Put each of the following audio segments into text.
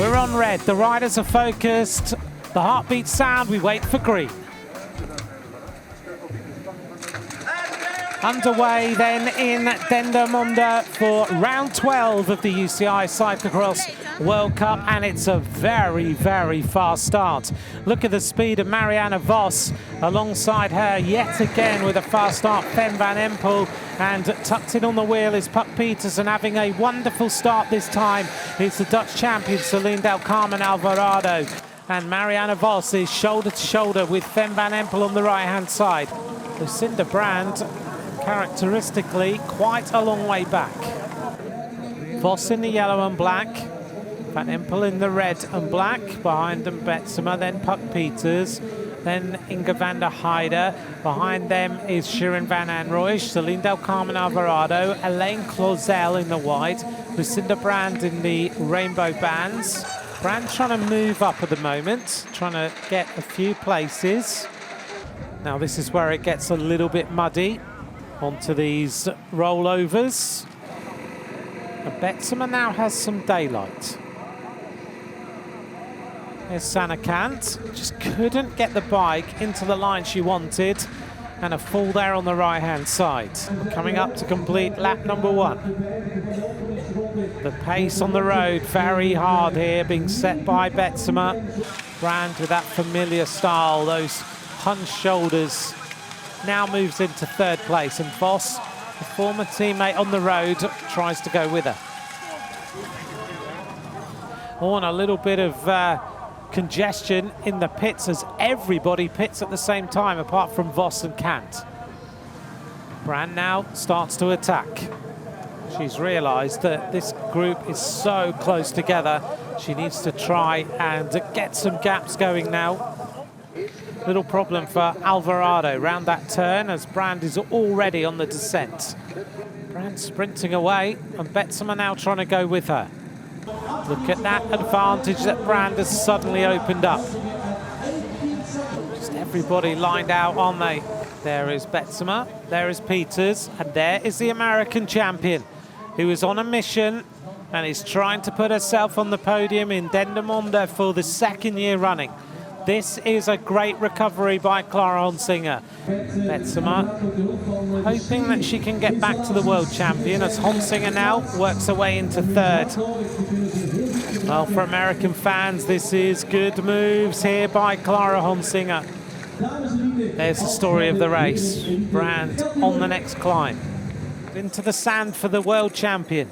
We're on red, the riders are focused, the heartbeat sound, we wait for green. Underway then in Dendermonde for round 12 of the UCI Cyclo-cross World Cup, and it's a very, very fast start. Look at the speed of Marianne Vos. Alongside her, yet again with a fast start, Fem van Empel, and tucked in on the wheel is Puck Petersen, having a wonderful start this time. It's the Dutch champion, Celine Del Carmen Alvarado. And Marianne Vos is shoulder to shoulder with Fem van Empel on the right-hand side. Lucinda Brand, characteristically, quite a long way back. Vos in the yellow and black, Van Empel in the red and black, behind them Betsema, then Puck Peters, then Inge van der Heide. Behind them is Shirin van Anrooij, Celine Del Carmen Alvarado, Elaine Clauzel in the white, Lucinda Brand in the rainbow bands. Brand trying to move up at the moment, trying to get a few places. Now this is where it gets a little bit muddy onto these rollovers. And Betsema now has some daylight. There's Sanne Cant, just couldn't get the bike into the line she wanted, and a fall there on the right-hand side. We're coming up to complete lap number 1. The pace on the road, very hard here, being set by Betsema. Brand with that familiar style, those hunched shoulders, now moves into third place, and Vos, the former teammate on the road, tries to go with her. Oh, and a little bit of congestion in the pits as everybody pits at the same time apart from Vos and Cant. Brand now starts to attack. She's realised that this group is so close together. She needs to try and get some gaps going now. Little problem for Alvarado round that turn as Brand is already on the descent. Brand sprinting away, and Betsema now trying to go with her. Look at that advantage that Brand has suddenly opened up. Just everybody lined out, aren't they? There is Betsema, there is Peters, and there is the American champion, who is on a mission and is trying to put herself on the podium in Dendermonde for the second year running. This is a great recovery by Clara Honsinger. Betsema hoping that she can get back to the world champion as Honsinger now works her way into third. Well, for American fans, this is good moves here by Clara Honsinger. There's the story of the race. Brand on the next climb. Into the sand for the world champion.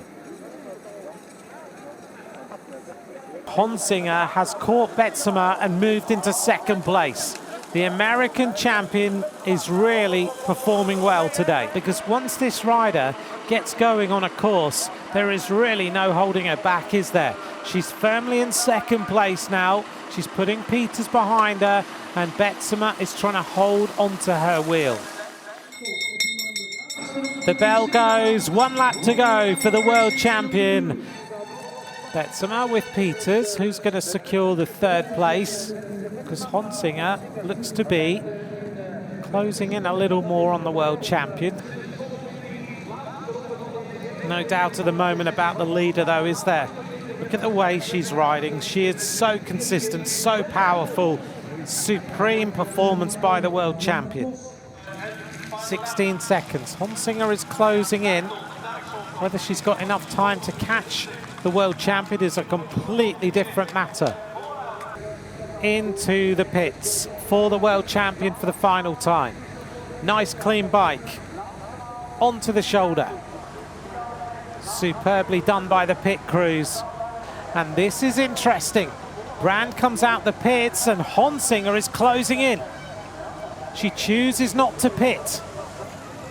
Honsinger has caught Betsema and moved into second place. The American champion is really performing well today, because once this rider gets going on a course, there is really no holding her back, is there? She's firmly in second place now. She's putting Peters behind her, and Betsema is trying to hold onto her wheel. The bell goes, 1 lap to go for the world champion. Betsema with Peters, who's going to secure the third place, because Honsinger looks to be closing in a little more on the world champion. No doubt at the moment about the leader, though, is there? Look at the way she's riding. She is so consistent, so powerful. Supreme performance by the world champion. 16 seconds. Honsinger is closing in. Whether she's got enough time to catch the world champion is a completely different matter. Into the pits for the world champion for the final time. Nice clean bike. Onto the shoulder. Superbly done by the pit crews. And this is interesting. Brand comes out the pits and Honsinger is closing in. She chooses not to pit.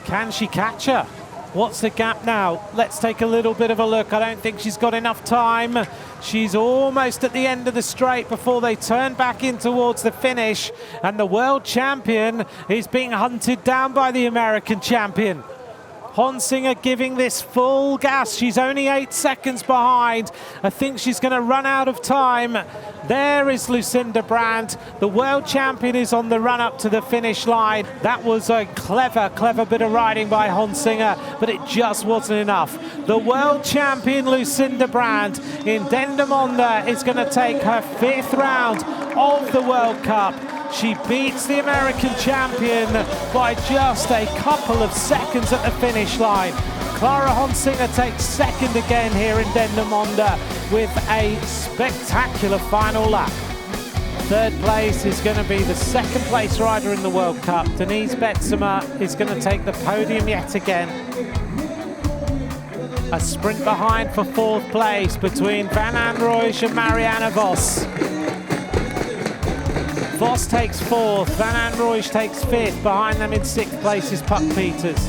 Can she catch her? What's the gap now? Let's take a little bit of a look. I don't think she's got enough time. She's almost at the end of the straight before they turn back in towards the finish. And the world champion is being hunted down by the American champion. Honsinger giving this full gas. She's only 8 seconds behind. I think she's going to run out of time. There is Lucinda Brand. The world champion is on the run up to the finish line. That was a clever bit of riding by Honsinger, but it just wasn't enough. The world champion Lucinda Brand in Dendermonde is going to take her 5th round of the World Cup. She beats the American champion by just a couple of seconds at the finish line. Clara Honsinger takes 2nd again here in Dendermonde with a spectacular final lap. 3rd place is going to be the 2nd place rider in the World Cup. Denise Betzemer is going to take the podium yet again. A sprint behind for 4th place between Van Anrooij and Marianne Vos. Vos takes 4th, Van Anrooij takes 5th. Behind them in 6th place is Puck Peters.